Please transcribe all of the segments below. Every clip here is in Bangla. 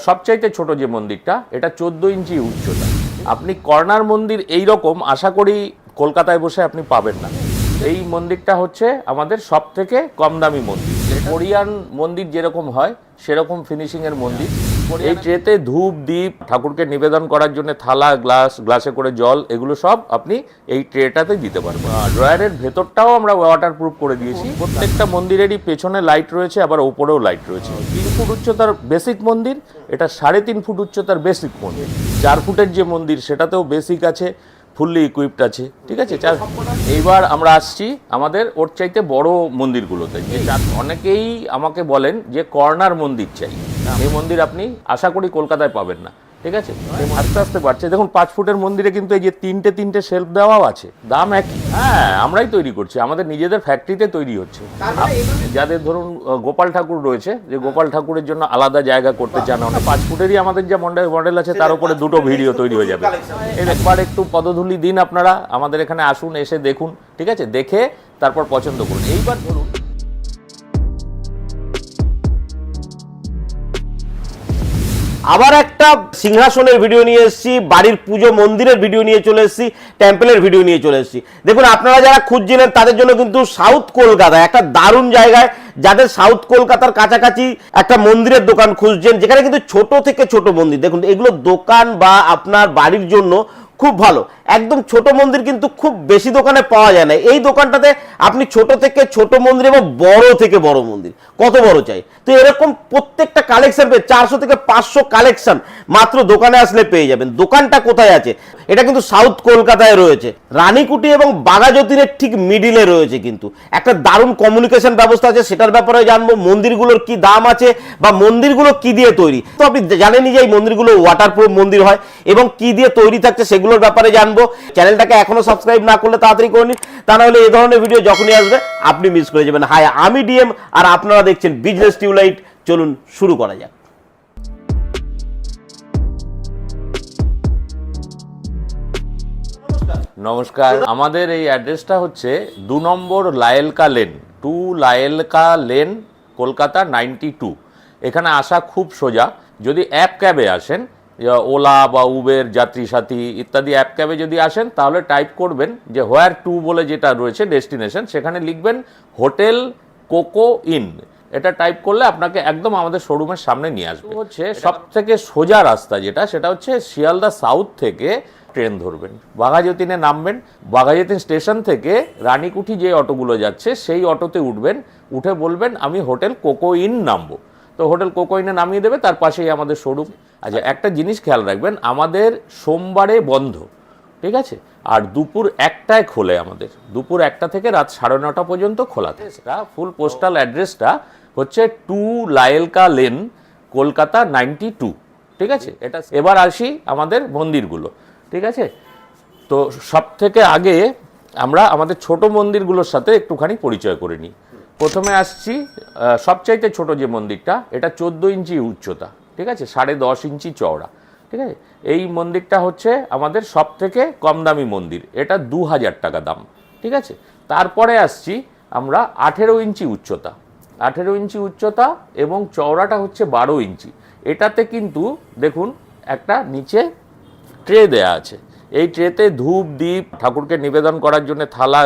সবচাইতে ছোট যে মন্দিরটা, এটা 14 ইঞ্চি উচ্চতা। আপনি কর্নার মন্দির এই রকম আশা করি কলকাতায় বসে আপনি পাবেন না। এই মন্দিরটা হচ্ছে আমাদের সব থেকে কম দামি মন্দির। কোরিয়ান মন্দির যেরকম হয় সেরকম ফিনিশিং এর মন্দির। এই ট্রেতে ধূপ দ্বীপ ঠাকুরকে নিবেদন করার জন্য থালা, গ্লাসে করে জল, এগুলো সব আপনি এই ট্রেটাতে দিতে পারবেন। ড্রয়ারের ভেতরটাও আমরা ওয়াটারপ্রুফ করে দিয়েছি। প্রত্যেকটা মন্দিরেরই পেছনে লাইট রয়েছে, আবার ওপরেও লাইট রয়েছে। 3 ফুট উচ্চতার বেসিক মন্দির, এটা 3.5 ফুট উচ্চতার বেসিক মন্দির। 4 ফুটের যে মন্দির সেটাতেও বেসিক আছে, ফুললি ইকুইপড আছে, ঠিক আছে। এইবার আমরা আসছি আমাদের ওর চাইতে বড় মন্দিরগুলোতে। অনেকেই আমাকে বলেন যে কর্নার মন্দির চাই। এই মন্দির আপনি আশা করি কলকাতায় পাবেন না, ঠিক আছে। আস্তে আস্তে বাড়ছে। দেখুন 5 ফুটের মন্দিরে কিন্তু এই যে তিনটে শেলফ দেওয়াও আছে, দাম একই। হ্যাঁ, আমরাই তৈরি করছি, আমাদের নিজেদের ফ্যাক্টরিতে তৈরি হচ্ছে। যাদের ধরুন গোপাল ঠাকুর রয়েছে, যে গোপাল ঠাকুরের জন্য আলাদা জায়গা করতে চান, 5 ফুটেরই আমাদের যে মডেল আছে তার উপরে 2টো ভিডিও তৈরি হয়ে যাবে। একবার একটু পদধূলি দিন আপনারা, আমাদের এখানে আসুন, এসে দেখুন, ঠিক আছে। দেখে তারপর পছন্দ করুন। এইবার ধরুন আবার একটা সিংহাসনের ভিডিও নিয়ে এসেছি, বাড়ির পুজো মন্দিরের ভিডিও নিয়ে চলে এসেছি, টেম্পলের ভিডিও নিয়ে চলে এসেছি। দেখুন, আপনারা যারা খুঁজছিলেন তাদের জন্য কিন্তু সাউথ কলকাতায় একটা দারুণ জায়গায়, যাদের সাউথ কলকাতার কাছাকাছি একটা মন্দিরের দোকান খুঁজছেন, যেখানে কিন্তু ছোট থেকে ছোট মন্দির, দেখুন এগুলো দোকান বা আপনার বাড়ির জন্য খুব ভালো। একদম ছোট মন্দির কিন্তু খুব বেশি দোকানে পাওয়া যায় না। এই দোকানটাতে আপনি ছোট থেকে ছোট মন্দির এবং বড় থেকে বড় মন্দির, কত বড় চাই, তো এরকম প্রত্যেকটা কালেকশন পেয়ে 400 থেকে 500 কালেকশন মাত্র দোকানে আসলে পেয়ে যাবেন। দোকানটা কোথায় আছে? এটা কিন্তু সাউথ কলকাতায় রয়েছে, রানীকুটি এবং বাঘাযতীনের ঠিক মিডিলে রয়েছে। কিন্তু একটা দারুণ কমিউনিকেশন ব্যবস্থা আছে, সেটার ব্যাপারে জানবো। মন্দিরগুলোর কি দাম আছে বা মন্দিরগুলো কি দিয়ে তৈরি, তো আপনি জানেনই যে এই মন্দিরগুলো ওয়াটারপ্রুফ মন্দির হয় এবং কি দিয়ে তৈরি থাকছে সেগুলোর ব্যাপারে জানবো। চ্যানেলটাকে এখনো সাবস্ক্রাইব না করলে তাড়াতাড়ি করে নিন, তা না হলে এই ধরনের ভিডিও যখনই আসবে আপনি মিস করে যাবেন। হাই, আমি ডিএম আর আপনারা দেখছেন বিজনেস টিউবলাইট। চলুন শুরু করা যাক। নমস্কার। আমাদের এই অ্যাড্রেসটা হচ্ছে 2 নম্বর লায়েলকা লেন, 2 লায়েলকা লেন, কলকাতা 92। এখানে আসা খুব সোজা। যদি অ্যাপ ক্যাবে আসেন, ওলা বা উবের, যাত্রী সাথী ইত্যাদি অ্যাপ ক্যাবে যদি আসেন, তাহলে টাইপ করবেন যে হোয়ার টু বলে যেটা রয়েছে ডেস্টিনেশন, সেখানে লিখবেন হোটেল কোকো ইন। এটা টাইপ করলে আপনাকে একদম আমাদের শোরুমের সামনে নিয়ে আসবে। হচ্ছে সব থেকে সোজা রাস্তা যেটা, সেটা হচ্ছে শিয়ালদা সাউথ থেকে ট্রেন ধরবেন, বাঘাযতীনে নামবেন। বাঘাযতীন স্টেশন থেকে রানীকুঠি যে অটোগুলো যাচ্ছে সেই অটোতে উঠবেন, উঠে বলবেন আমি হোটেল কোকো ইন নামবো, তো হোটেল কোকো ইনে নামিয়ে দেবে, তার পাশেই আমাদের শোরুম। আচ্ছা, একটা জিনিস খেয়াল রাখবেন, আমাদের সোমবারে বন্ধ, ঠিক আছে, আর দুপুর 1টায় খোলে। আমাদের দুপুর 1টা থেকে রাত 9:30 পর্যন্ত খোলা থাকে। ফুল পোস্টাল অ্যাড্রেসটা হচ্ছে 2 লায়েলকা লেন, কলকাতা 92, ঠিক আছে। এটা এবার আসি আমাদের মন্দিরগুলো, ঠিক আছে। তো সব থেকে আগে আমরা আমাদের ছোট মন্দিরগুলোর সাথে একটুখানি পরিচয় করে নিই। প্রথমে আসছি সবচাইতে ছোট যে মন্দিরটা, এটা 14 ইঞ্চি উচ্চতা, ঠিক আছে, 10.5 ইঞ্চি চওড়া, ঠিক আছে। এই মন্দিরটা হচ্ছে আমাদের সব থেকে কম দামি মন্দির, এটা 2000 টাকা দাম, ঠিক আছে। তারপরে আসছি আমরা 18 ইঞ্চি উচ্চতা, 18 ইঞ্চি উচ্চতা এবং চওড়াটা হচ্ছে 12 ইঞ্চি। এটাতে কিন্তু দেখুন একটা নিচে ট্রে দেয়া আছে। এই ট্রেতে ধূপ দ্বীপ ঠাকুরকে নিবেদন করার জন্য থালা,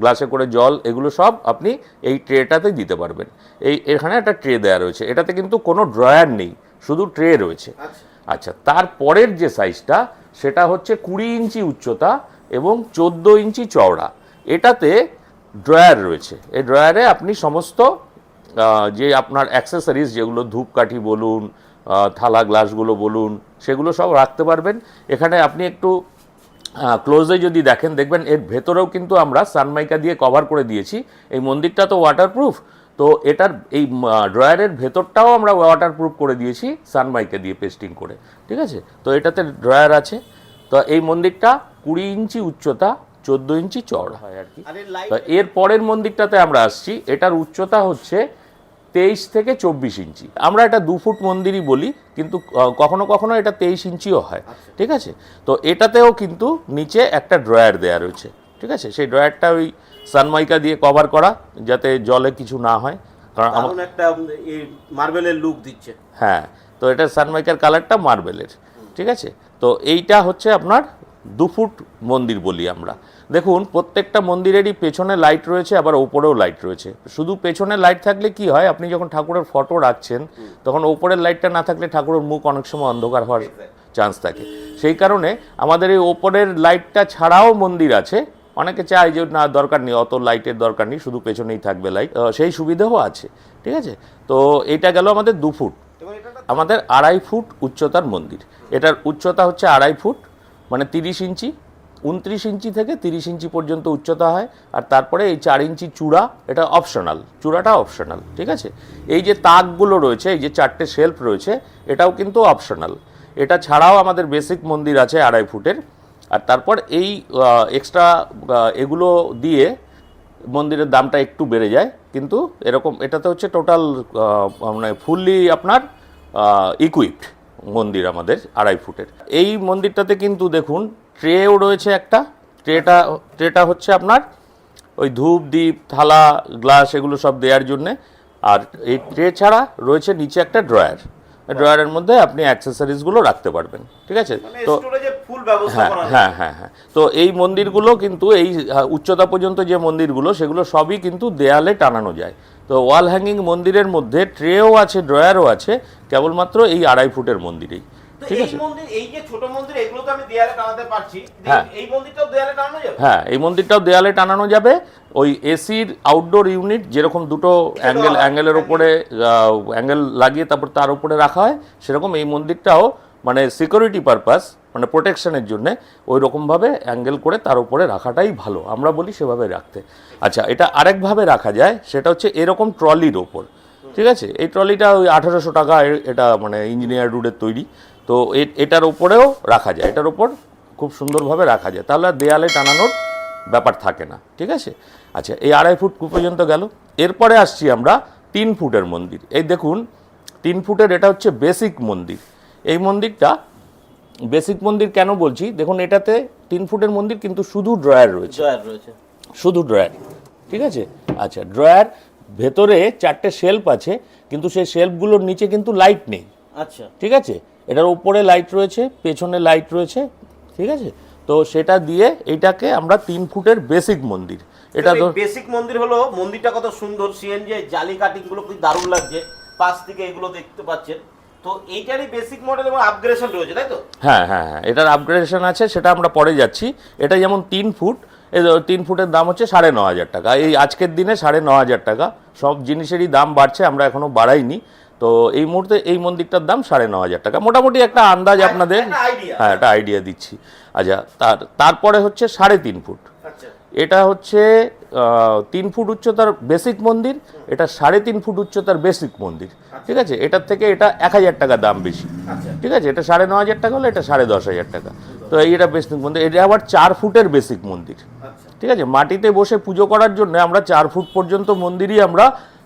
গ্লাসে করে জল, এগুলো সব আপনি এই ট্রেটাতে দিতে পারবেন। এখানে একটা ট্রে দেওয়া রয়েছে, এটাতে কিন্তু কোনো ড্রয়ার নেই, শুধু ট্রে রয়েছে। আচ্ছা, তারপরের যে সাইজটা সেটা হচ্ছে 20 ইঞ্চি উচ্চতা এবং 14 ইঞ্চি চওড়া। এটাতে ড্রয়ার রয়েছে। এই ড্রয়ারে আপনি সমস্ত যে আপনার অ্যাক্সেসরিজ, যেগুলো ধূপকাঠি বলুন, থালা গ্লাসগুলো বলুন, সেগুলো সব রাখতে পারবেন। এখানে আপনি একটু ক্লোজে যদি দেখেন, দেখবেন এর ভেতরেও কিন্তু আমরা সানমাইকা দিয়ে কভার করে দিয়েছি। এই মন্দিরটা তো ওয়াটারপ্রুফ, তো এটার এই ড্রয়ারের ভেতরটাও আমরা ওয়াটারপ্রুফ করে দিয়েছি সানমাইকা দিয়ে পেস্টিং করে, ঠিক আছে। তো এটাতে ড্রয়ার আছে। তো এই মন্দিরটা 20 ইঞ্চি উচ্চতা, 14 ইঞ্চি চওড়া হয় আর কি। তো এর পরের মন্দিরটাতে আমরা আসছি, এটার উচ্চতা হচ্ছে 23 থেকে 24 ইঞ্চি। আমরা এটা 2 ফুট মন্দিরই বলি, কিন্তু কখনো কখনো এটা 23 ইঞ্চিও হয়, ঠিক আছে। তো এটাতেও কিন্তু নিচে একটা ড্রয়ার দেয়া রয়েছে, ঠিক আছে। সেই ড্রয়ারটা ওই সানমাইকা দিয়ে কভার করা, যাতে জলে কিছু না হয়, কারণ একটা মার্বেলের লুক দিচ্ছে। হ্যাঁ, তো এটা সানমাইকার কালারটা মার্বেলের, ঠিক আছে। তো এইটা হচ্ছে আপনার 2 ফুট মন্দির বলি আমরা। দেখুন প্রত্যেকটা মন্দিরেরই পেছনে লাইট রয়েছে, আবার ওপরেও লাইট রয়েছে। শুধু পেছনে লাইট থাকলে কি হয়, আপনি যখন ঠাকুরের ফটো রাখছেন তখন ওপরের লাইটটা না থাকলে ঠাকুরের মুখ অনেক সময় অন্ধকার হওয়ার চান্স থাকে। সেই কারণে আমাদের এই ওপরের লাইটটা ছাড়াও মন্দির আছে। অনেকে চায় যে না দরকার নেই, অত লাইটের দরকার নেই, শুধু পেছনেই থাকবে লাইট, সেই সুবিধাও আছে, ঠিক আছে। তো এটা গেল আমাদের 2 ফুট। আমাদের 2.5 ফুট উচ্চতার মন্দির। এটার উচ্চতা হচ্ছে 2.5 ফুট, মানে 30 ইঞ্চি। 29 ইঞ্চি থেকে 30 ইঞ্চি পর্যন্ত উচ্চতা হয়। আর তারপরে এই 4 ইঞ্চি চূড়া, এটা অপশনাল, চূড়াটা অপশনাল, ঠিক আছে। এই যে তাকগুলো রয়েছে, এই যে 4টে শেলফ রয়েছে, এটাও কিন্তু অপশনাল। এটা ছাড়াও আমাদের বেসিক মন্দির আছে 2.5 ফুটের। আর তারপর এই এক্সট্রা এগুলো দিয়ে মন্দিরের দামটা একটু বেড়ে যায়, কিন্তু এরকম এটাতে হচ্ছে টোটাল মানে ফুললি আপনার ইকুইপড মন্দির আমাদের 2.5 ফুটের। এই মন্দিরটাতে কিন্তু দেখুন ট্রেও রয়েছে একটা। ট্রেটা হচ্ছে আপনার ওই ধূপ দ্বীপ থালা গ্লাস এগুলো সব দেওয়ার জন্যে। আর এই ট্রে ছাড়া রয়েছে নিচে একটা ড্রয়ার। ড্রয়ারের মধ্যে আপনি অ্যাক্সেসরিজগুলো রাখতে পারবেন, ঠিক আছে। তো হ্যাঁ, তো এই মন্দিরগুলো কিন্তু এই উচ্চতা পর্যন্ত যে মন্দিরগুলো সেগুলো সবই কিন্তু দেয়ালে টানানো যায়। তো ওয়াল হ্যাঙ্গিং মন্দিরের মধ্যে ট্রেও আছে, ড্রয়ারও আছে, কেবলমাত্র এই 2.5 ফুটের মন্দিরেই, ঠিক আছে। এই যে ছোট মন্দির এগুলো তো আমি দেয়ালে টানাতে পারছি, এই মন্দিরটাও দেয়ালে টানানো যাবে? হ্যাঁ, এই মন্দিরটাও দেয়ালে টানানো যাবে। ওই এসির আউটডোর ইউনিট যেরকম দুটো অ্যাঙ্গেলের উপরে অ্যাঙ্গেল লাগিয়ে তারপর তার উপরে রাখা হয়, সেরকম এই মন্দিরটাও মানে সিকিউরিটি পারপাস, মানে প্রোটেকশনের জন্য ওই রকমভাবে অ্যাঙ্গেল করে তার উপরে রাখাটাই ভালো, আমরা বলি সেভাবে রাখতে। আচ্ছা, এটা আরেকভাবে রাখা যায়, সেটা হচ্ছে এরকম ট্রলির ওপর, ঠিক আছে। এই ট্রলিটা ওই 1800 টাকা, এটা মানে ইঞ্জিনিয়ার রুডের তৈরি। তো এটার ওপরেও রাখা যায়, এটার ওপর খুব সুন্দরভাবে রাখা যায়, তাহলে দেয়ালে টানানোর ব্যাপার থাকে না, ঠিক আছে। আচ্ছা, এই 2.5 ফুট পর্যন্ত গেল। এরপরে আসছি আমরা 3 ফুটের মন্দির। এই দেখুন 3 ফুটের, এটা হচ্ছে বেসিক মন্দির। এই মন্দিরটা বেসিক মন্দির কেন বলছি, দেখুন এটাতে 3 ফুটের মন্দির কিন্তু শুধু ড্রয়ার রয়েছে, শুধু ড্রয়ার, ঠিক আছে। আচ্ছা, ড্রয়ার ভেতরে 4টে শেলফ আছে, কিন্তু সেই শেলফগুলোর নিচে কিন্তু লাইট নেই, আচ্ছা, ঠিক আছে। এটার উপরে লাইট রয়েছে, পেছনে লাইট রয়েছে, ঠিক আছে। তো সেটা দিয়ে এইটাকে আমরা 3 ফুটের বেসিক মন্দির। এটা তো বেসিক মন্দির হলো, মন্দিরটা কত সুন্দর, সিএনজি জালি কাটিং গুলো খুব দারুণ লাগছে, পাশ থেকে এগুলো দেখতে পাচ্ছেন। তো এইটারই বেসিক মডেল এবং আপগ্রেডেশন রয়েছে, তাই তো? হ্যাঁ, এটার আপগ্রেডেশন আছে, সেটা আমরা পরে যাচ্ছি। এটা যেমন 3 ফুট, এই 3 ফুটের দাম হচ্ছে 9,500 টাকা। এই আজকের দিনে 9,500 টাকা। সব জিনিসেরই দাম বাড়ছে, আমরা এখনো বাড়াইনি। তো এই মুহূর্তে এই মন্দিরটার দাম 9,500 টাকা, মোটামুটি একটা আন্দাজ আপনাদের, হ্যাঁ একটা আইডিয়া দিচ্ছি। আচ্ছা, তারপরে হচ্ছে 3.5 ফুট। এটা হচ্ছে 3 ফুট উচ্চতার বেসিক মন্দির, এটা 3.5 ফুট উচ্চতার বেসিক মন্দির, ঠিক আছে। এটার থেকে এটা 1,000 টাকা দাম বেশি, ঠিক আছে। এটা 9,500 টাকা হলে এটা 10,500 টাকা। তো এইটা বেসিক মন্দির। এটা আবার 4 ফুটের বেসিক মন্দির, ঠিক আছে। মাটিতে বসে পুজো করার জন্য আমরা 4 ফুট পর্যন্ত মন্দিরই আমরা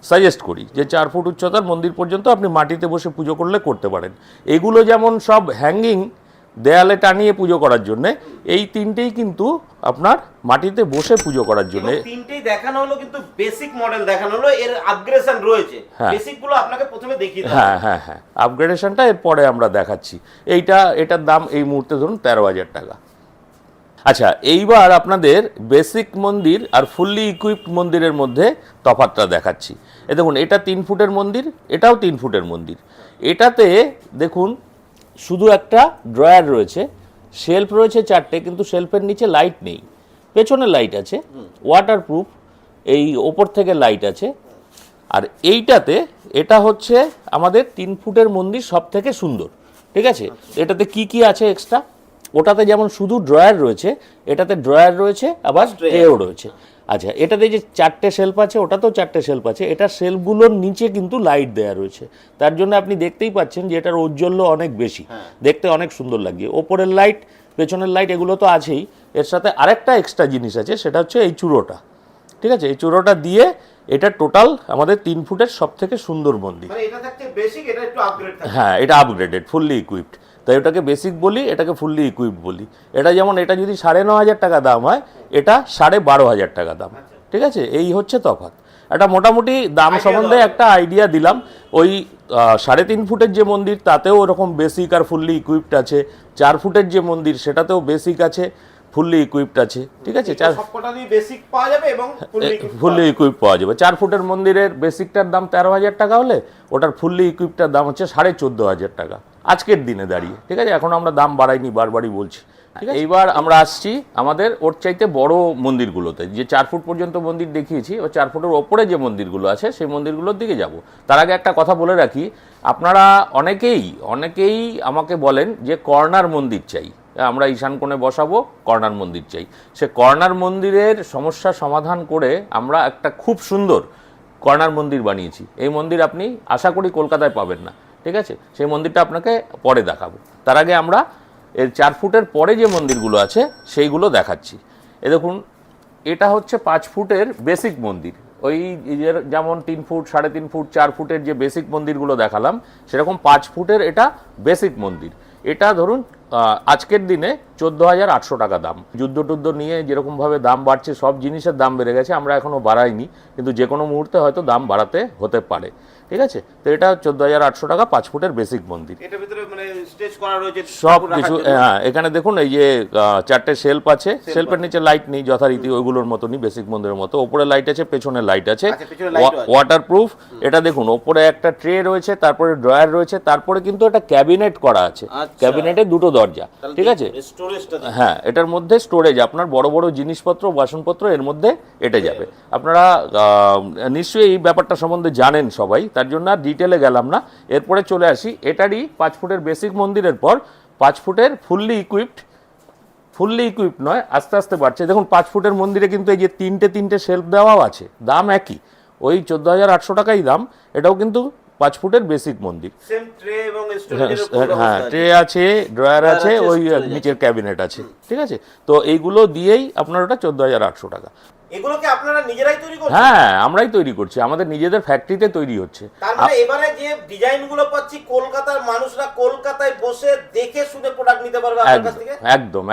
সাজেস্ট করি, যে 4 ফুট উচ্চতার মন্দির পর্যন্ত আপনি মাটিতে বসে পুজো করলে করতে পারেন। এগুলো যেমন সব হ্যাঙ্গিং দেয়ালে টানিয়ে পুজো করার জন্য, এই 3টেই কিন্তু আপনার মাটিতে বসে পুজো করার জন্য। 3টেই দেখানো হলো, কিন্তু বেসিক মডেল দেখানো হলো, এর আপগ্রেডেশন রয়েছে। বেসিকগুলো আপনাকে প্রথমে দেখিয়ে দিই। হ্যাঁ, আপগ্রেডেশনটা এর পরে আমরা দেখাচ্ছি। এটার দাম এই মুহূর্তে ধরুন 13,000 টাকা। আচ্ছা, এইবার আপনাদের বেসিক মন্দির আর ফুললি ইকুইপড মন্দিরের মধ্যে তফাৎটা দেখাচ্ছি। দেখুন এটা 3 ফুটের মন্দির, এটাও 3 ফুটের মন্দির। এটাতে দেখুন শুধু একটা ড্রয়ার রয়েছে, শেলফ রয়েছে 4টে, কিন্তু শেলফের নিচে লাইট নেই, পেছনে লাইট আছে, ওয়াটারপ্রুফ, এই ওপর থেকে লাইট আছে। আর এইটাতে এটা হচ্ছে আমাদের 3 ফুটের মন্দির সব থেকে সুন্দর, ঠিক আছে। এটাতে কি আছে এক্সট্রা, ওটাতে যেমন শুধু ড্রয়ার রয়েছে, এটাতে ড্রয়ার রয়েছে, আবার ট্রেও রয়েছে। আচ্ছা, এটাতে যে 4টে শেলফ আছে, ওটাতেও 4টে শেলফ আছে। এটা শেলফগুলোর নিচে কিন্তু লাইট দেওয়া রয়েছে, তার জন্য আপনি দেখতেই পাচ্ছেন যে এটার ঔজ্জ্বল্য অনেক বেশি, দেখতে অনেক সুন্দর লাগছে। ওপরের লাইট, পেছনের লাইট এগুলো তো আছেই, এর সাথে আরেকটা এক্সট্রা জিনিস আছে, সেটা হচ্ছে এই চূড়োটা, ঠিক আছে। এই চূড়োটা দিয়ে এটা টোটাল আমাদের 3 ফুটের সব থেকে সুন্দর মন্দির। হ্যাঁ, এটা আপগ্রেডেড, ফুললি ইকুইপড, তাই ওটাকে বেসিক বলি, এটাকে ফুললি ইকুইপড বলি। এটা যেমন এটা যদি 9,500 টাকা দাম হয়, এটা 12,500 টাকা দাম, ঠিক আছে। এই হচ্ছে তফাৎ। একটা মোটামুটি দাম সম্বন্ধে একটা আইডিয়া দিলাম। ওই 3.5 ফুটের যে মন্দির তাতেও ওরকম বেসিক আর ফুললি ইকুইপড আছে, 4 ফুটের যে মন্দির সেটাতেও বেসিক আছে, ফুললি ইকুইপড আছে, ঠিক আছে। সবকটারই বেসিক পাওয়া যাবে এবং ফুললি ইকুইপ পাওয়া যাবে। 4 ফুটের মন্দিরের বেসিকটার দাম 13,000 টাকা হলে ওটার ফুললি ইকুইপটার দাম হচ্ছে 14,500 টাকা আজকের দিনে দাঁড়িয়ে, ঠিক আছে। এখন আমরা দাম বাড়াইনি, বারবারই বলছি, ঠিক আছে। এইবার আমরা আসছি আমাদের ওর চাইতে বড় মন্দিরগুলোতে, যে 4 ফুট পর্যন্ত মন্দির দেখিয়েছি, ও 4 ফুটের ওপরে যে মন্দিরগুলো আছে সেই মন্দিরগুলোর দিকে যাব। তার আগে একটা কথা বলে রাখি, আপনারা অনেকেই আমাকে বলেন যে কর্নার মন্দির চাই, আমরা ঈশান কোণে বসাবো, কর্নার মন্দির চাই। সে কর্নার মন্দিরের সমস্যা সমাধান করে আমরা একটা খুব সুন্দর কর্নার মন্দির বানিয়েছি। এই মন্দির আপনি আশা করি কলকাতায় পাবেন না, ঠিক আছে। সেই মন্দিরটা আপনাকে পরে দেখাবো। তার আগে আমরা এর 4 ফুটের পরে যে মন্দিরগুলো আছে সেইগুলো দেখাচ্ছি। এ দেখুন, এটা হচ্ছে 5 ফুটের বেসিক মন্দির। ওই যেমন 3 ফুট, 3.5 ফুট, 4 ফুটের যে বেসিক মন্দিরগুলো দেখালাম, সেরকম 5 ফুটের এটা বেসিক মন্দির। এটা ধরুন আজকের দিনে 14,800 টাকা দাম। যুদ্ধ টুদ্ধ নিয়ে যেরকমভাবে দাম বাড়ছে, সব জিনিসের দাম বেড়ে গেছে, আমরা এখনও বাড়াইনি, কিন্তু যে কোনো মুহূর্তে হয়তো দাম বাড়াতে হতে পারে, ঠিক আছে। তো এটা 14,800 টাকা 5 ফুটের বেসিক মন্দির। এটার ভিতরে মানে স্টেজ করা রয়েছে সব কিছু, হ্যাঁ। এখানে দেখুন এই যে 4টে শেলফ আছে, শেলফের নিচে লাইট নেই যথারীতি, ওইগুলোর মতনই বেসিক মন্দিরের মতো। ওপরে লাইট আছে, পেছনে লাইট আছে, ওয়াটারপ্রুফ। এটা দেখুন, ওপরে একটা ট্রে রয়েছে, তারপরে ড্রয়ার রয়েছে, তারপরে কিন্তু একটা ক্যাবিনেট করা আছে, ক্যাবিনেটে 2 দরজা, ঠিক আছে। হ্যাঁ, এটার মধ্যে স্টোরেজ, আপনার বড় বড় জিনিসপত্র, বাসনপত্র এর মধ্যে এটে যাবে। আপনারা নিশ্চয়ই এই ব্যাপারটা সম্বন্ধে জানেন সবাই, তার জন্য আর ডিটেলে গেলাম না। এরপরে চলে আসি এটারই 5 ফুটের বেসিক মন্দিরের পর 5 ফুটের ফুললি ইকুইপড নয়, আস্তে আস্তে বাড়ছে। দেখুন 5 ফুটের মন্দিরে কিন্তু এই যে 3টে শেলফ দেওয়াও আছে, দাম একই, ওই 14,800 টাকাই দাম। এটাও কিন্তু 5 ফুটের বেসিক মন্দির। হ্যাঁ, ট্রে আছে, ড্রয়ার আছে, ওই নিচের ক্যাবিনেট আছে, ঠিক আছে। তো এইগুলো দিয়েই আপনার ওটা 14,800 টাকা। এগুলোকে আপনারা নিজেরাই তৈরি করছেন? হ্যাঁ, আমরাই তৈরি করছি, আমাদের নিজেদের ফ্যাক্টরিতে তৈরি হচ্ছে। তার মানে এবারে যে ডিজাইনগুলো পাচ্ছি, কলকাতার মানুষরা কলকাতায় বসে দেখে শুনে প্রোডাক্ট নিতে পারবে আপনার কাছ থেকে? একদম।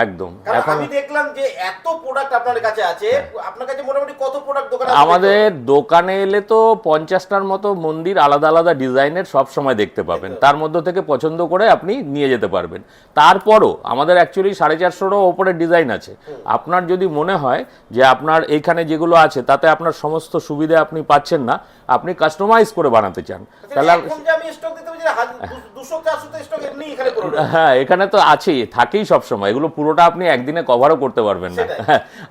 এখন আমি দেখলাম যে এত প্রোডাক্ট আপনার কাছে আছে। আপনার কাছে মোটামুটি কত প্রোডাক্ট দোকানে আছে? আমাদের দোকানে এলে তো 50টার মতো মন্দির আলাদা আলাদা ডিজাইনের সব সময় দেখতে পাবেন, তার মধ্যে থেকে পছন্দ করে আপনি নিয়ে যেতে পারবেন। তারপরও আমাদের অ্যাকচুয়ালি 450-এরও ওপরে ডিজাইন আছে। আপনার যদি মনে হয় যে আপনার এইখানে যেগুলো আছে তাতে আপনার সমস্ত সুবিধা আপনি পাচ্ছেন না, আপনি কাস্টমাইজ করে বানাতে চান, তাহলে হ্যাঁ, এখানে তো আছেই, থাকেই সবসময়। এগুলো পুরোটা আপনি একদিনে কভারও করতে পারবেন না,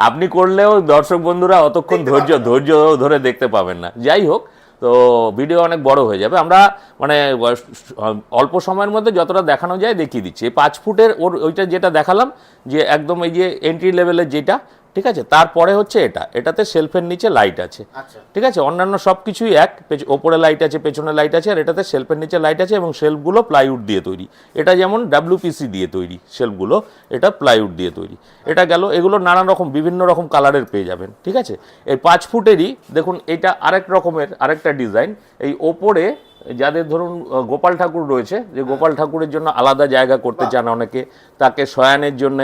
আপনি করলেও দর্শক বন্ধুরা অতক্ষণ ধৈর্য ধরে দেখতে পাবেন না। যাই হোক, তো ভিডিও অনেক বড় হয়ে যাবে। আমরা মানে অল্প সময়ের মধ্যে যতটা দেখানো যায় দেখিয়ে দিচ্ছি। 5 ফুটের ওইটা যেটা দেখালাম, যে একদম এই যে এন্ট্রি লেভেলের যেটা, ঠিক আছে। তারপরে হচ্ছে এটাতে শেলফের নিচে লাইট আছে, ঠিক আছে। অন্যান্য সব কিছুই এক, ওপরে লাইট আছে, পেছনে লাইট আছে, আর এটাতে শেলফের নিচে লাইট আছে, এবং শেলফগুলো প্লাইউড দিয়ে তৈরি। এটা যেমন WPC দিয়ে তৈরি শেলফগুলো, এটা প্লাইউড দিয়ে তৈরি। এটা গেল, এগুলো নানান রকম বিভিন্ন রকম কালারের পেয়ে যাবেন, ঠিক আছে। এই 5 ফুটেরই দেখুন, এটা আরেক রকমের আরেকটা ডিজাইন। এই ওপরে যাদের ধরুন গোপাল ঠাকুর রয়েছে, যে গোপাল ঠাকুরের জন্য আলাদা জায়গা করতে চান অনেকে, তাকে শয়ানের জন্য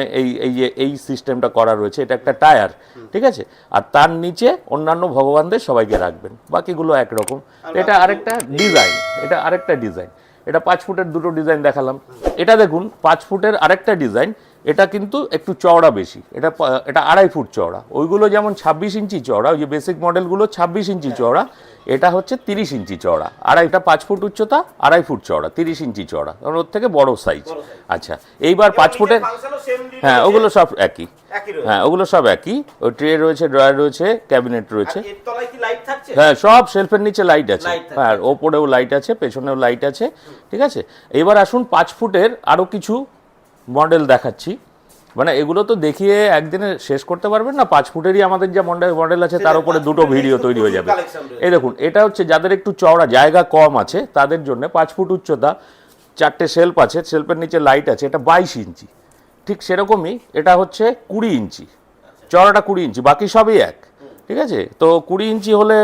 এই সিস্টেমটা করা রয়েছে। এটা একটা টায়ার, ঠিক আছে। আর তার নিচে অন্যান্য ভগবানদের সবাইকে রাখবেন, বাকিগুলো একরকম। এটা আরেকটা ডিজাইন। এটা 5 ফুটের 2টো ডিজাইন দেখালাম। এটা দেখুন 5 ফুটের আরেকটা ডিজাইন। এটা কিন্তু একটু চওড়া বেশি, এটা 2.5 ফুট চওড়া। ওইগুলো যেমন 26 ইঞ্চি চওড়া, ওই যে বেসিক মডেলগুলো 26 ইঞ্চি চওড়া, এটা হচ্ছে 30 ইঞ্চি চওড়া। আর এটা 5 ফুট উচ্চতা, 2.5 ফুট চওড়া, 30 ইঞ্চি চওড়া, কারণ ওর থেকে বড় সাইজ। আচ্ছা, এইবার 5 ফুটের, হ্যাঁ ওগুলো সব একই, হ্যাঁ ওগুলো সব একই। ওই ট্রে রয়েছে, ড্রয়ার রয়েছে, ক্যাবিনেট রয়েছে, হ্যাঁ সব শেলফের নিচে লাইট আছে, হ্যাঁ ওপরেও লাইট আছে, পেছনেও লাইট আছে, ঠিক আছে। এবার আসুন 5 ফুটের আরও কিছু মডেল দেখাচ্ছি। মানে এগুলো তো দেখিয়ে একদিনে শেষ করতে পারবেন না। 5 ফুটেরই আমাদের যা মডেল আছে তার উপরে 2টো ভিডিও তৈরি হয়ে যাবে। এই দেখুন, এটা হচ্ছে যাদের একটু চওড়া জায়গা কম আছে তাদের জন্য 5 ফুট উচ্চতা, 4টে শেলফ আছে, শেলফের নিচে লাইট আছে। এটা 22 ইঞ্চি, ঠিক সেরকমই এটা হচ্ছে 20 ইঞ্চি, চওড়াটা 20 ইঞ্চি, বাকি সবই এক, ঠিক আছে। তো 20 ইঞ্চি হলে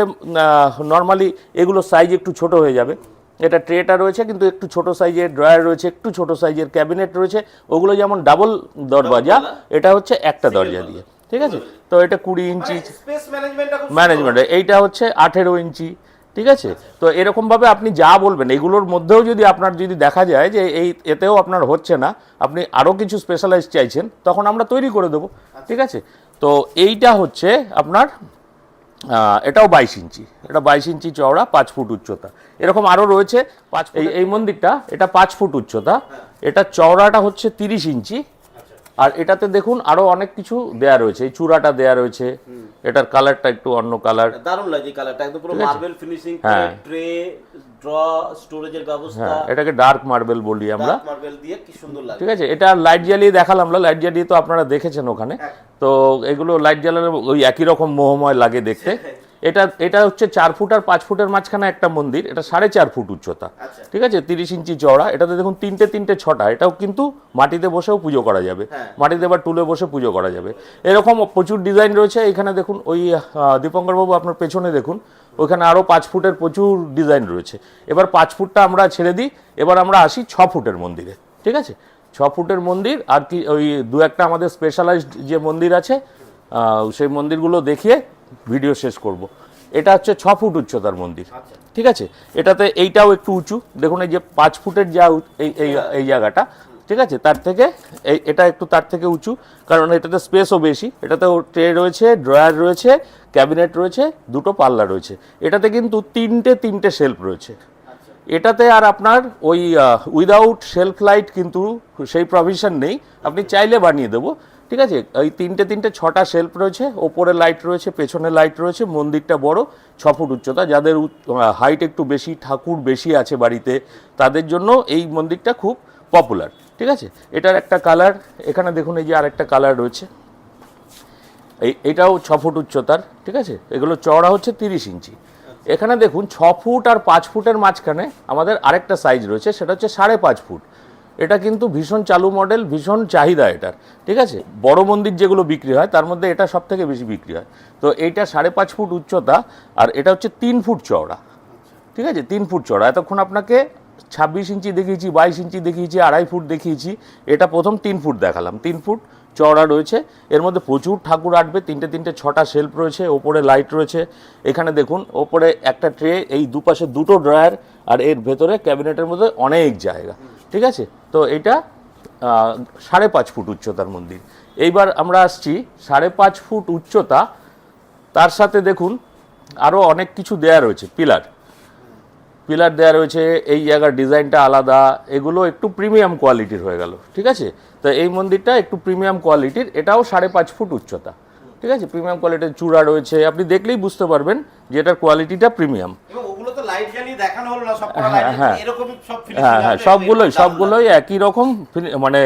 নর্মালি এগুলো সাইজ একটু ছোট হয়ে যাবে। এটা ট্রেটা রয়েছে কিন্তু একটু ছোট সাইজের, ড্রয়ার রয়েছে একটু ছোট সাইজের, ক্যাবিনেট রয়েছে, ওগুলো যেমন ডাবল দরজা, এটা হচ্ছে একটা দরজা দিয়ে। ঠিক আছে, তো এটা 20 ইঞ্চি স্পেস ম্যানেজমেন্টটা খুব ম্যানেজমেন্ট, এইটা হচ্ছে 18 ইঞ্চি। ঠিক আছে, তো এরকমভাবে আপনি যা বলবেন এগুলোর মধ্যেও যদি আপনার যদি দেখা যায় যে এই এতেও আপনার হচ্ছে না, আপনি আরও কিছু স্পেশালাইজ চাইছেন, তখন আমরা তৈরি করে দেবো। ঠিক আছে, তো এইটা হচ্ছে আপনার এটাও 22 ইঞ্চি, এটা 22 ইঞ্চি চওড়া, 5 ফুট উচ্চতা। এরকম আরও রয়েছে এই মন্দিরটা, এটা 5 ফুট উচ্চতা, এটা চওড়াটা হচ্ছে 30 ইঞ্চি। আর এটাতে দেখুন আরো অনেক কিছু দেয়া রয়েছে, এই চূড়াটা দেয়া রয়েছে, এটার কালারটা একটু অন্য কালার, দারুণ লাগে কালারটা, একদম পুরো মার্বেল ফিনিশিং, ট্রে ড্র স্টোরেজের ব্যবস্থা, এটাকে ডার্ক মার্বেল বলি আমরা, মার্বেল দিয়ে কি সুন্দর লাগে। ঠিক আছে, এটা লাইট জ্বালিয়ে দেখালাম, লাইট জ্বালিয়ে তো আপনারা দেখেছেন ওখানে, তো এগুলো লাইট জ্বালালে ওই একই রকম মোহময় লাগে দেখতে। এটা হচ্ছে 4 ফুট আর 5 ফুটের মাঝখানে একটা মন্দির, এটা 4.5 ফুট উচ্চতা। ঠিক আছে, 30 ইঞ্চি চওড়া, এটাতে দেখুন তিনটে ছটা, এটাও কিন্তু মাটিতে বসেও পুজো করা যাবে, মাটিতে বা টুলে বসে পুজো করা যাবে। এরকম প্রচুর ডিজাইন রয়েছে এখানে। দেখুন ওই দীপঙ্কর বাবু আপনার পেছনে দেখুন, ওখানে আরও 5 ফুটের প্রচুর ডিজাইন রয়েছে। এবার 5 ফুটটা আমরা ছেড়ে দিই, এবার আমরা আসি 6 ফুটের মন্দিরে। ঠিক আছে, 6 ফুটের মন্দির আর কি ওই দু একটা আমাদের স্পেশালাইজড যে মন্দির আছে সেই মন্দিরগুলো দেখিয়ে ভিডিও শেষ করব। এটা হচ্ছে 6 ফুট উচ্চতার মন্দির। ঠিক আছে, এটাতে এইটাও একটু উঁচু, দেখুন এই যে 5 ফুটের যা এই জায়গাটা, ঠিক আছে, তার থেকে এটা একটু তার থেকে উঁচু, কারণ এটাতে স্পেসও বেশি, এটাতে ট্রে রয়েছে, ড্রয়ার রয়েছে, ক্যাবিনেট রয়েছে, দুটো পাল্লা রয়েছে, এটাতে কিন্তু তিনটে শেলফ রয়েছে। এটাতে আর আপনার ওই উইদাউট শেলফ লাইট কিন্তু সেই প্রভিশন নেই, আপনি চাইলে বানিয়ে দেবো। ঠিক আছে, ওই তিনটে 6টা শেলফ রয়েছে, ওপরে লাইট রয়েছে, পেছনে লাইট রয়েছে, মন্দিরটা বড়, 6 ফুট উচ্চতা, যাদের হাইট একটু বেশি, ঠাকুর বেশি আছে বাড়িতে, তাদের জন্য এই মন্দিরটা খুব পপুলার। ঠিক আছে, এটার একটা কালার, এখানে দেখুন এই যে আরেকটা কালার রয়েছে, এইটাও 6 ফুট উচ্চতার। ঠিক আছে, এগুলো চওড়া হচ্ছে 30 ইঞ্চি। এখানে দেখুন 6 ফুট আর 5 ফুটের মাঝখানে আমাদের আরেকটা সাইজ রয়েছে, সেটা হচ্ছে 5.5 ফুট। এটা কিন্তু ভীষণ চালু মডেল, ভীষণ চাহিদা এটার। ঠিক আছে, বড় মন্দির যেগুলো বিক্রি হয় তার মধ্যে এটা সব থেকে বেশি বিক্রি হয়। তো এইটা 5.5 ফুট উচ্চতা, আর এটা হচ্ছে 3 ফুট চওড়া। ঠিক আছে, 3 ফুট চওড়া। এতক্ষণ আপনাকে 26 ইঞ্চি দেখিয়েছি, 22 ইঞ্চি দেখিয়েছি, 2.5 ফুট দেখিয়েছি, এটা প্রথম 3 ফুট দেখালাম। 3 ফুট চওড়া রয়েছে, এর মধ্যে প্রচুর ঠাকুর আটবে, তিনটে 6টা শেলফ রয়েছে, ওপরে লাইট রয়েছে। এখানে দেখুন ওপরে একটা ট্রে, এই দুপাশে দুটো ড্রয়ার, আর এর ভেতরে ক্যাবিনেটের মধ্যে অনেক জায়গা। ঠিক আছে, তো এটা 5.5 ফুট উচ্চতার মন্দির। এইবার আমরা আসছি 5.5 ফুট উচ্চতা, তার সাথে দেখুন আরও অনেক কিছু দেয়া রয়েছে, পিলার দেওয়া রয়েছে, এই জায়গার ডিজাইনটা আলাদা, এগুলো একটু প্রিমিয়াম কোয়ালিটির হয়ে গেল। ঠিক আছে, তো এই মন্দিরটা একটু প্রিমিয়াম কোয়ালিটির, এটাও 5.5 ফুট উচ্চতা। ঠিক আছে, প্রিমিয়াম কোয়ালিটির চূড়া রয়েছে, আপনি দেখলেই বুঝতে পারবেন যে এটার কোয়ালিটিটা প্রিমিয়াম। হ্যাঁ, সবগুলোই একই রকম, মানে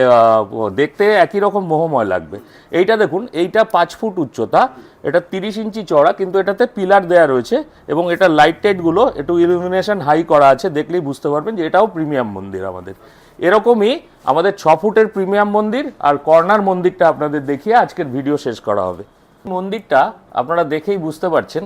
দেখতে একই রকম মোহময় লাগবে। এইটা দেখুন, এইটা 5 ফুট উচ্চতা, এটা 30 ইঞ্চি চওড়া, কিন্তু এটাতে পিলার দেয়া রয়েছে এবং এটা লাইট টাইটগুলো একটু ইলুমিনেশন হাই করা আছে, দেখলেই বুঝতে পারবেন যে এটাও প্রিমিয়াম মন্দির আমাদের। এরকমই আমাদের 6 ফুটের প্রিমিয়াম মন্দির আর কর্নার মন্দিরটা আপনাদের দেখিয়ে আজকের ভিডিও শেষ করা হবে। মন্দিরটা আপনারা দেখেই বুঝতে পারছেন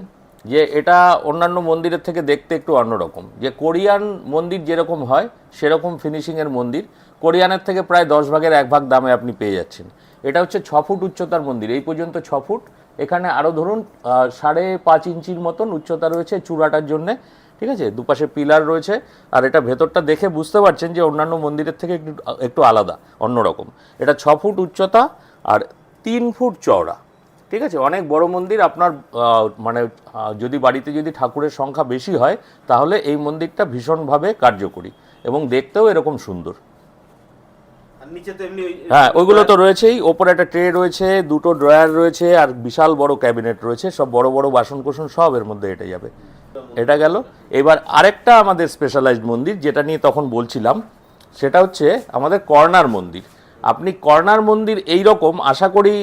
যে এটা অন্যান্য মন্দিরের থেকে দেখতে একটু অন্যরকম, যে কোরিয়ান মন্দির যেরকম হয় সেরকম ফিনিশিংয়ের মন্দির, কোরিয়ানের থেকে প্রায় 10 ভাগের 1 ভাগ দামে আপনি পেয়ে যাচ্ছেন। এটা হচ্ছে 6 ফুট উচ্চতার মন্দির, এই পর্যন্ত 6 ফুট, এখানে আরও ধরুন 5.5 ইঞ্চির মতন উচ্চতা রয়েছে চূড়াটার জন্যে। ঠিক আছে, দুপাশে পিলার রয়েছে, আর এটা ভেতরটা দেখে বুঝতে পারছেন যে অন্যান্য মন্দিরের থেকে একটু আলাদা, অন্যরকম। এটা 6 ফুট উচ্চতা আর 3 ফুট চওড়া। ঠিক আছে, অনেক বড় মন্দির। আপনার মানে যদি বাড়িতে যদি ঠাকুরের সংখ্যা বেশি হয় তাহলে এই মন্দিরটা ভীষণভাবে কার্যকরী এবং দেখতেও এরকম সুন্দর। হ্যাঁ, ওইগুলো তো রয়েছেই, ওপরে একটা ট্রে রয়েছে, দুটো ড্রয়ার রয়েছে, আর বিশাল বড় ক্যাবিনেট রয়েছে, সব বড় বড় বাসনকোসন সব এর মধ্যে এটা যাবে। এটা গেল। এবার আরেকটা আমাদের স্পেশালাইজড মন্দির যেটা নিয়ে তখন বলছিলাম, সেটা হচ্ছে আমাদের কর্নার মন্দির। আপনি কর্নার মন্দির এই রকম আশা করি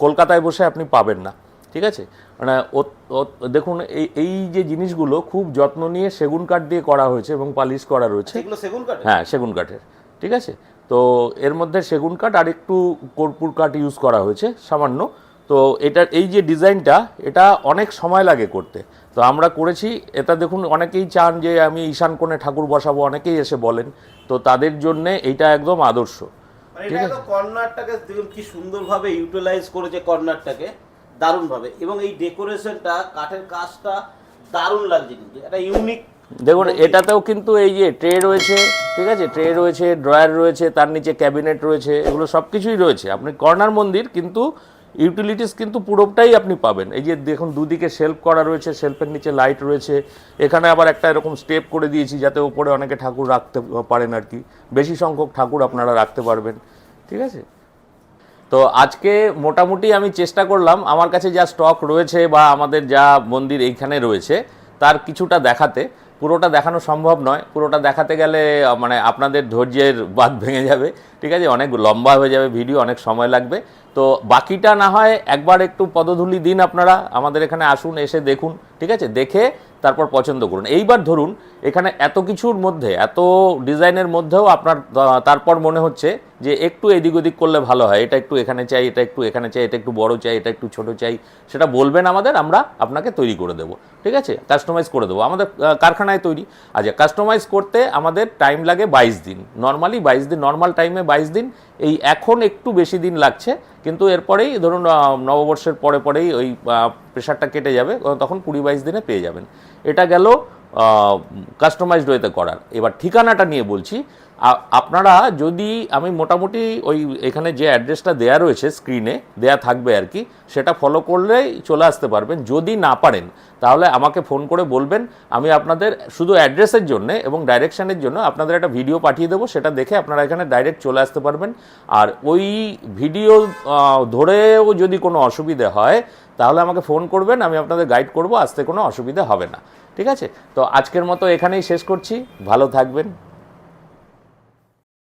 কলকাতায় বসে আপনি পাবেন না। ঠিক আছে, মানে দেখুন এই যে জিনিসগুলো খুব যত্ন নিয়ে সেগুন কাঠ দিয়ে করা হয়েছে এবং পালিশ করা রয়েছে। হ্যাঁ, সেগুন কাঠের। ঠিক আছে, তো এর মধ্যে সেগুন কাঠ আর একটু কর্পূর কাঠ ইউজ করা হয়েছে সামান্য। তো এটার এই যে ডিজাইনটা, এটা অনেক সময় লাগে করতে, তো আমরা করেছি এটা। দেখুন অনেকেই চান যে আমি ঈশান কোণে ঠাকুর বসাবো, অনেকেই এসে বলেন, তো তাদের জন্যে এইটা একদম আদর্শ। ঠিক আছে, কর্নারটাকে দেখুন কি সুন্দরভাবে ইউটিলাইজ করেছে কর্নারটাকে, দারুণভাবে। এবং এই ডেকোরেশনটা, কাঠের কাজটা দারুণ লাগছে, কিন্তু এটা ইউনিক। দেখুন এটাতেও কিন্তু এই যে ট্রে রয়েছে, ঠিক আছে, ট্রে রয়েছে, ড্রয়ার রয়েছে, তার নিচে ক্যাবিনেট রয়েছে, এগুলো সব কিছুই রয়েছে। আপনি কর্নার মন্দির কিন্তু ইউটিলিটিস কিন্তু পুরোটাই আপনি পাবেন। এই যে দেখুন দুদিকে শেলফ করা রয়েছে, শেলফের নিচে লাইট রয়েছে, এখানে আবার একটা এরকম স্টেপ করে দিয়েছি যাতে ওপরে অনেকে ঠাকুর রাখতে পারেন আর কি, বেশি সংখ্যক ঠাকুর আপনারা রাখতে পারবেন, ঠিক আছে। তো আজকে মোটামুটি আমি চেষ্টা করলাম আমার কাছে যা স্টক রয়েছে বা আমাদের যা মন্দির এইখানে রয়েছে তার কিছুটা দেখাতে। পুরোটা দেখানো সম্ভব নয়, পুরোটা দেখাতে গেলে মানে আপনাদের ধৈর্যের বাঁধ ভেঙে যাবে, ঠিক আছে, অনেক লম্বা হয়ে যাবে ভিডিও, অনেক সময় লাগবে। তো বাকিটা না হয় একবার একটু পদধূলি দিন, আপনারা আমাদের এখানে আসুন, এসে দেখুন, ঠিক আছে, দেখে তারপর পছন্দ করুন। এইবার ধরুন এখানে এত কিছুর মধ্যে, এত ডিজাইনের মধ্যেও আপনার তারপর মনে হচ্ছে যে একটু এদিক ওদিক করলে ভালো হয়, এটা একটু এখানে চাই, এটা একটু এখানে চাই, এটা একটু বড় চাই, এটা একটু ছোট চাই, সেটা বলবেন আমাদের, আমরা আপনাকে তৈরি করে দেবো, ঠিক আছে, কাস্টমাইজ করে দেবো, আমাদের কারখানায় তৈরি। আচ্ছা, কাস্টমাইজ করতে আমাদের টাইম লাগে 22 দিন, নর্মালি 22 দিন, নর্মাল টাইমে 22 দিন। এই এখন একটু বেশি দিন লাগছে, কিন্তু এরপরেই ধরুন নববর্ষের পরেই ওই প্রেশারটা কেটে যাবে, তখন 20-22 দিনে পেয়ে যাবেন। এটা গেল কাস্টমাইজড ওয়েতে করার। এবার ঠিকানাটা নিয়ে বলছি, আপনারা যদি, আমি মোটামুটি ওই এখানে যে অ্যাড্রেসটা দেয়া রয়েছে স্ক্রিনে দেয়া থাকবে আর কি, সেটা ফলো করলেই চলে আসতে পারবেন। যদি না পারেন তাহলে আমাকে ফোন করে বলবেন, আমি আপনাদের শুধু অ্যাড্রেসের জন্য এবং ডাইরেকশানের জন্য আপনাদের একটা ভিডিও পাঠিয়ে দেবো, সেটা দেখে আপনারা এখানে ডাইরেক্ট চলে আসতে পারবেন। আর ওই ভিডিও ধরেও যদি কোনো অসুবিধে হয় তাহলে আমাকে ফোন করবেন, আমি আপনাদের গাইড করব, আসতে কোনো অসুবিধা হবে না, ঠিক আছে। তো আজকের মতো এখানেই শেষ করছি, ভালো থাকবেন।